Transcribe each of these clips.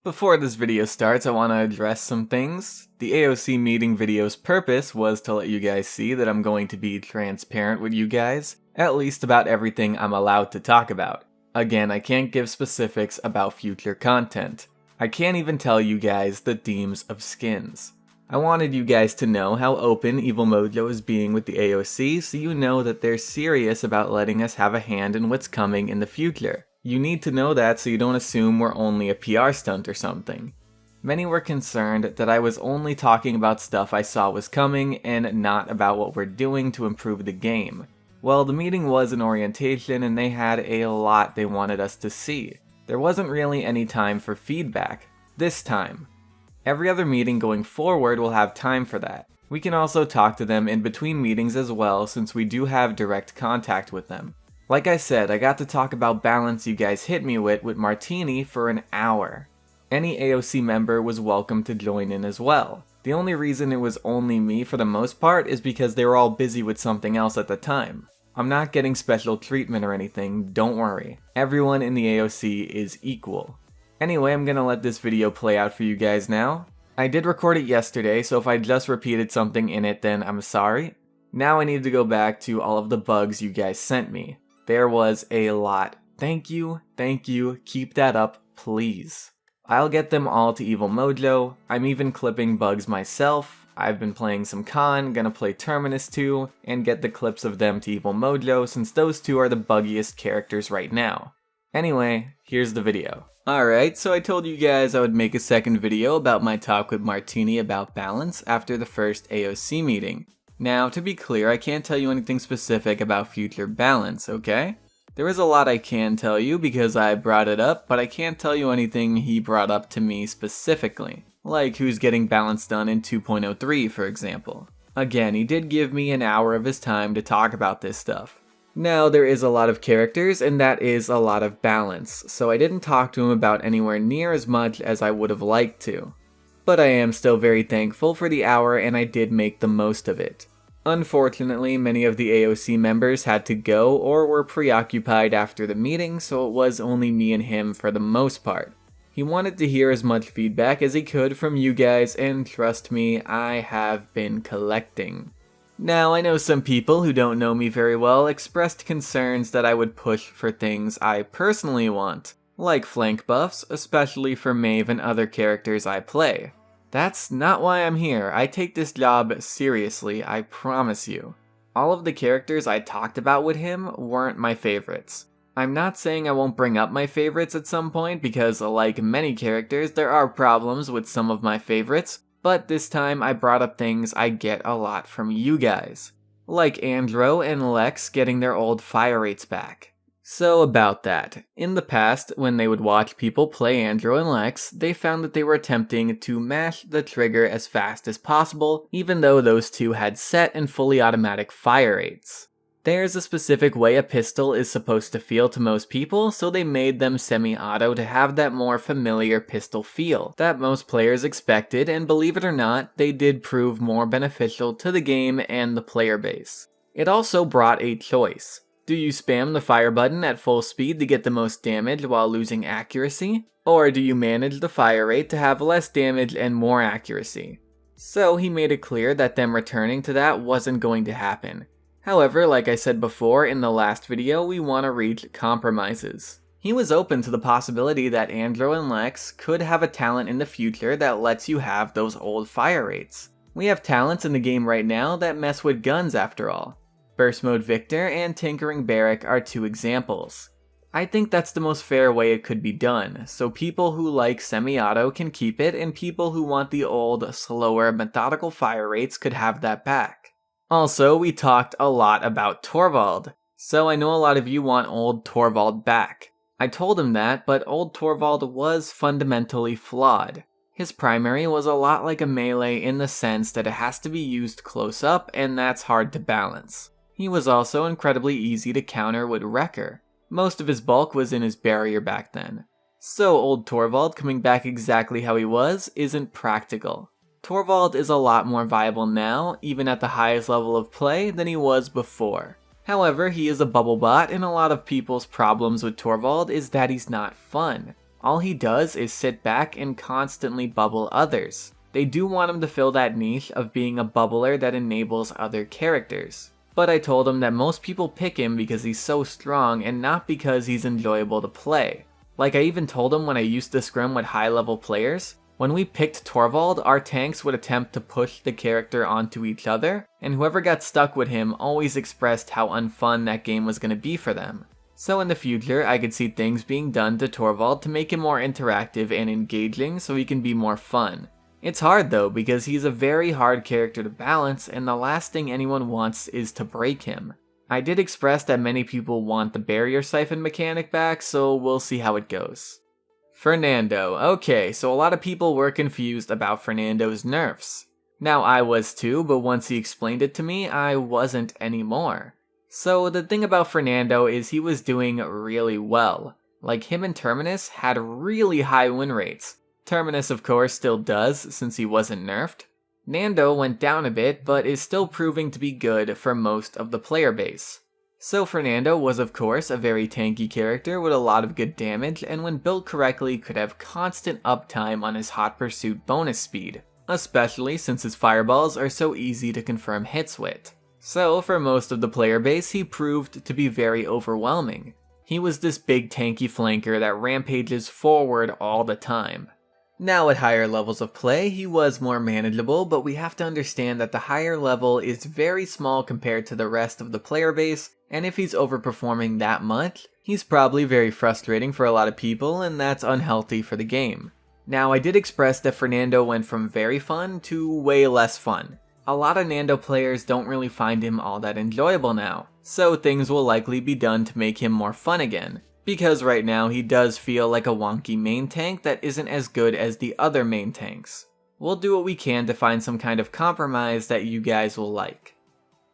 Before this video starts, I want to address some things. The AOC meeting video's purpose was to let you guys see that I'm going to be transparent with you guys, at least about everything I'm allowed to talk about. Again, I can't give specifics about future content. I can't even tell you guys the themes of skins. I wanted you guys to know how open Evil Mojo is being with the AOC, so you know that they're serious about letting us have a hand in what's coming in the future. You need to know that so you don't assume we're only a PR stunt or something. Many were concerned that I was only talking about stuff I saw was coming and not about what we're doing to improve the game. Well, the meeting was an orientation and they had a lot they wanted us to see. There wasn't really any time for feedback. This time. Every other meeting going forward will have time for that. We can also talk to them in between meetings as well since we do have direct contact with them. Like I said, I got to talk about balance you guys hit me with Martini for an hour. Any AOC member was welcome to join in as well. The only reason it was only me for the most part is because they were all busy with something else at the time. I'm not getting special treatment or anything, don't worry. Everyone in the AOC is equal. Anyway, I'm gonna let this video play out for you guys now. I did record it yesterday, so if I just repeated something in it, then I'm sorry. Now I need to go back to all of the bugs you guys sent me. There was a lot. Thank you, keep that up, please. I'll get them all to Evil Mojo. I'm even clipping bugs myself. I've been playing some Con, gonna play Terminus 2, and get the clips of them to Evil Mojo since those two are the buggiest characters right now. Anyway, here's the video. Alright, so I told you guys I would make a second video about my talk with Martini about balance after the first AOC meeting. Now, to be clear, I can't tell you anything specific about future balance, okay? There is a lot I can tell you because I brought it up, but I can't tell you anything he brought up to me specifically. Like who's getting balance done in 2.03, for example. Again, he did give me an hour of his time to talk about this stuff. Now, there is a lot of characters, and that is a lot of balance, so I didn't talk to him about anywhere near as much as I would have liked to. But I am still very thankful for the hour and I did make the most of it. Unfortunately, many of the AOC members had to go or were preoccupied after the meeting, so it was only me and him for the most part. He wanted to hear as much feedback as he could from you guys, and trust me, I have been collecting. Now, I know some people who don't know me very well expressed concerns that I would push for things I personally want, like flank buffs, especially for Maeve and other characters I play. That's not why I'm here. I take this job seriously, I promise you. All of the characters I talked about with him weren't my favorites. I'm not saying I won't bring up my favorites at some point because, like many characters, there are problems with some of my favorites, but this time I brought up things I get a lot from you guys. Like Andro and Lex getting their old fire rates back. So about that, in the past, when they would watch people play Andro and Lex, they found that they were attempting to mash the trigger as fast as possible, even though those two had set and fully automatic fire rates. There's a specific way a pistol is supposed to feel to most people, so they made them semi-auto to have that more familiar pistol feel that most players expected, and believe it or not, they did prove more beneficial to the game and the player base. It also brought a choice. Do you spam the fire button at full speed to get the most damage while losing accuracy? Or do you manage the fire rate to have less damage and more accuracy? So he made it clear that them returning to that wasn't going to happen. However, like I said before in the last video, we want to reach compromises. He was open to the possibility that Andro and Lex could have a talent in the future that lets you have those old fire rates. We have talents in the game right now that mess with guns after all. Burst Mode Victor and Tinkering Barrack are two examples. I think that's the most fair way it could be done, so people who like semi-auto can keep it and people who want the old, slower, methodical fire rates could have that back. Also, we talked a lot about Torvald, so I know a lot of you want old Torvald back. I told him that, but old Torvald was fundamentally flawed. His primary was a lot like a melee in the sense that it has to be used close up and that's hard to balance. He was also incredibly easy to counter with Wrecker. Most of his bulk was in his barrier back then. So old Torvald coming back exactly how he was isn't practical. Torvald is a lot more viable now, even at the highest level of play, than he was before. However, he is a bubble bot and a lot of people's problems with Torvald is that he's not fun. All he does is sit back and constantly bubble others. They do want him to fill that niche of being a bubbler that enables other characters. But I told him that most people pick him because he's so strong and not because he's enjoyable to play. Like I even told him when I used to scrim with high level players, when we picked Torvald, our tanks would attempt to push the character onto each other, and whoever got stuck with him always expressed how unfun that game was going to be for them. So in the future, I could see things being done to Torvald to make him more interactive and engaging so he can be more fun. It's hard though, because he's a very hard character to balance, and the last thing anyone wants is to break him. I did express that many people want the barrier siphon mechanic back, so we'll see how it goes. Fernando. Okay, so a lot of people were confused about Fernando's nerfs. Now I was too, but once he explained it to me, I wasn't anymore. So the thing about Fernando is he was doing really well. Like him and Terminus had really high win rates. Terminus of course still does since he wasn't nerfed. Nando went down a bit but is still proving to be good for most of the player base. So Fernando was of course a very tanky character with a lot of good damage, and when built correctly could have constant uptime on his hot pursuit bonus speed, especially since his fireballs are so easy to confirm hits with. So for most of the player base he proved to be very overwhelming. He was this big tanky flanker that rampages forward all the time. Now at higher levels of play, he was more manageable, but we have to understand that the higher level is very small compared to the rest of the player base, and if he's overperforming that much, he's probably very frustrating for a lot of people, and that's unhealthy for the game. Now I did express that Fernando went from very fun to way less fun. A lot of Nando players don't really find him all that enjoyable now, so things will likely be done to make him more fun again. Because right now he does feel like a wonky main tank that isn't as good as the other main tanks. We'll do what we can to find some kind of compromise that you guys will like.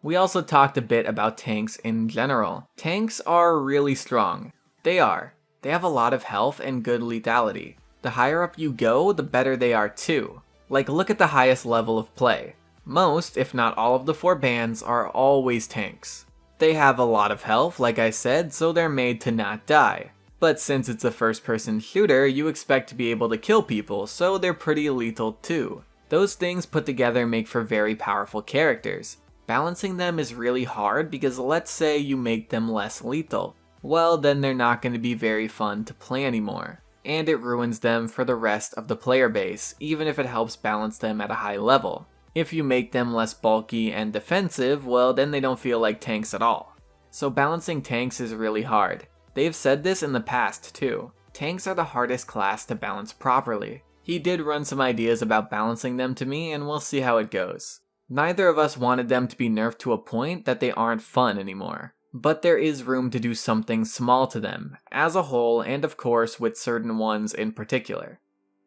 We also talked a bit about tanks in general. Tanks are really strong. They are. They have a lot of health and good lethality. The higher up you go, the better they are too. Like look at the highest level of play. Most, if not all of the 4 bans are always tanks. They have a lot of health, like I said, so they're made to not die. But since it's a first-person shooter, you expect to be able to kill people, so they're pretty lethal too. Those things put together make for very powerful characters. Balancing them is really hard because let's say you make them less lethal. Well, then they're not going to be very fun to play anymore. And it ruins them for the rest of the player base, even if it helps balance them at a high level. If you make them less bulky and defensive, well then they don't feel like tanks at all. So balancing tanks is really hard. They've said this in the past too. Tanks are the hardest class to balance properly. He did run some ideas about balancing them to me, and we'll see how it goes. Neither of us wanted them to be nerfed to a point that they aren't fun anymore. But there is room to do something small to them, as a whole, and of course with certain ones in particular.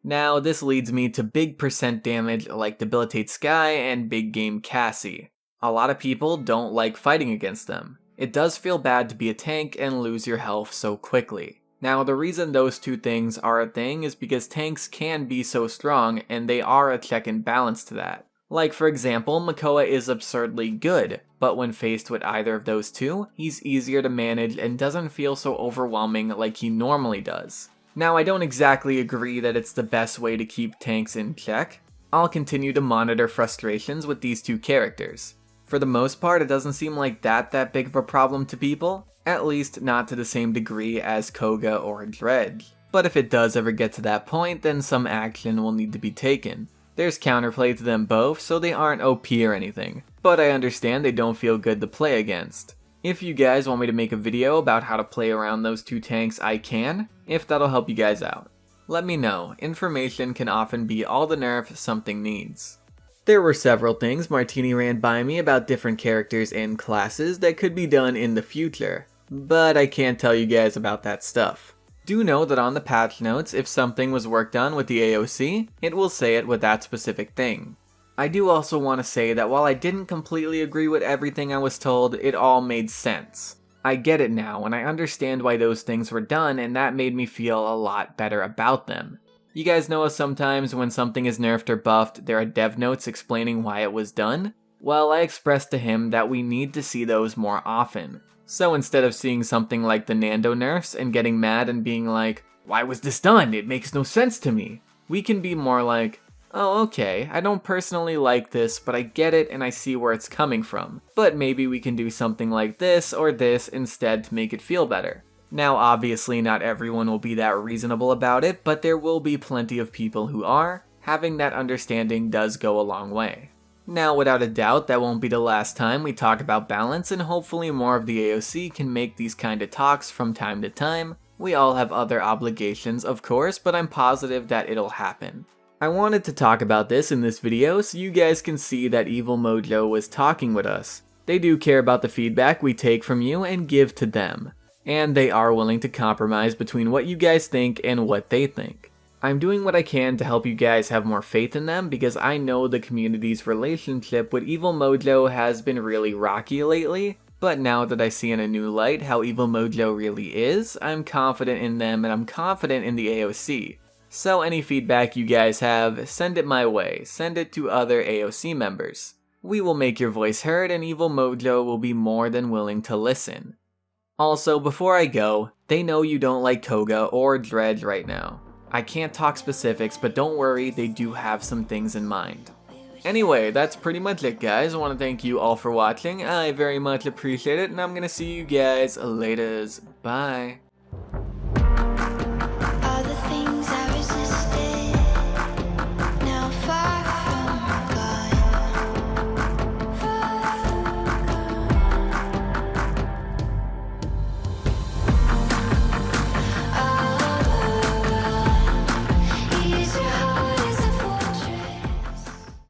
Now, this leads me to big percent damage like Debilitate Sky and Big Game Cassie. A lot of people don't like fighting against them. It does feel bad to be a tank and lose your health so quickly. Now, the reason those two things are a thing is because tanks can be so strong and they are a check and balance to that. Like for example, Makoa is absurdly good, but when faced with either of those two, he's easier to manage and doesn't feel so overwhelming like he normally does. Now, I don't exactly agree that it's the best way to keep tanks in check. I'll continue to monitor frustrations with these two characters. For the most part, it doesn't seem like that big of a problem to people, at least not to the same degree as Koga or Dredge. But if it does ever get to that point, then some action will need to be taken. There's counterplay to them both, so they aren't OP or anything, but I understand they don't feel good to play against. If you guys want me to make a video about how to play around those two tanks, I can, if that'll help you guys out. Let me know. Information can often be all the nerf something needs. There were several things Martini ran by me about different characters and classes that could be done in the future, but I can't tell you guys about that stuff. Do know that on the patch notes, if something was worked on with the AOC, it will say it with that specific thing. I do also want to say that while I didn't completely agree with everything I was told, it all made sense. I get it now, and I understand why those things were done, and that made me feel a lot better about them. You guys know how sometimes when something is nerfed or buffed, there are dev notes explaining why it was done? Well, I expressed to him that we need to see those more often. So instead of seeing something like the Nando nerfs and getting mad and being like, why was this done? It makes no sense to me. We can be more like, oh, okay, I don't personally like this, but I get it and I see where it's coming from. But maybe we can do something like this or this instead to make it feel better. Now, obviously, not everyone will be that reasonable about it, but there will be plenty of people who are. Having that understanding does go a long way. Now, without a doubt, that won't be the last time we talk about balance, and hopefully more of the AOC can make these kind of talks from time to time. We all have other obligations, of course, but I'm positive that it'll happen. I wanted to talk about this in this video so you guys can see that Evil Mojo was talking with us. They do care about the feedback we take from you and give to them. And they are willing to compromise between what you guys think and what they think. I'm doing what I can to help you guys have more faith in them because I know the community's relationship with Evil Mojo has been really rocky lately, but now that I see in a new light how Evil Mojo really is, I'm confident in them and I'm confident in the AOC. So any feedback you guys have, send it my way, send it to other AOC members. We will make your voice heard and Evil Mojo will be more than willing to listen. Also, before I go, they know you don't like Koga or Dredge right now. I can't talk specifics, but don't worry, they do have some things in mind. Anyway, that's pretty much it, guys. I want to thank you all for watching. I very much appreciate it, and I'm gonna see you guys later. Bye.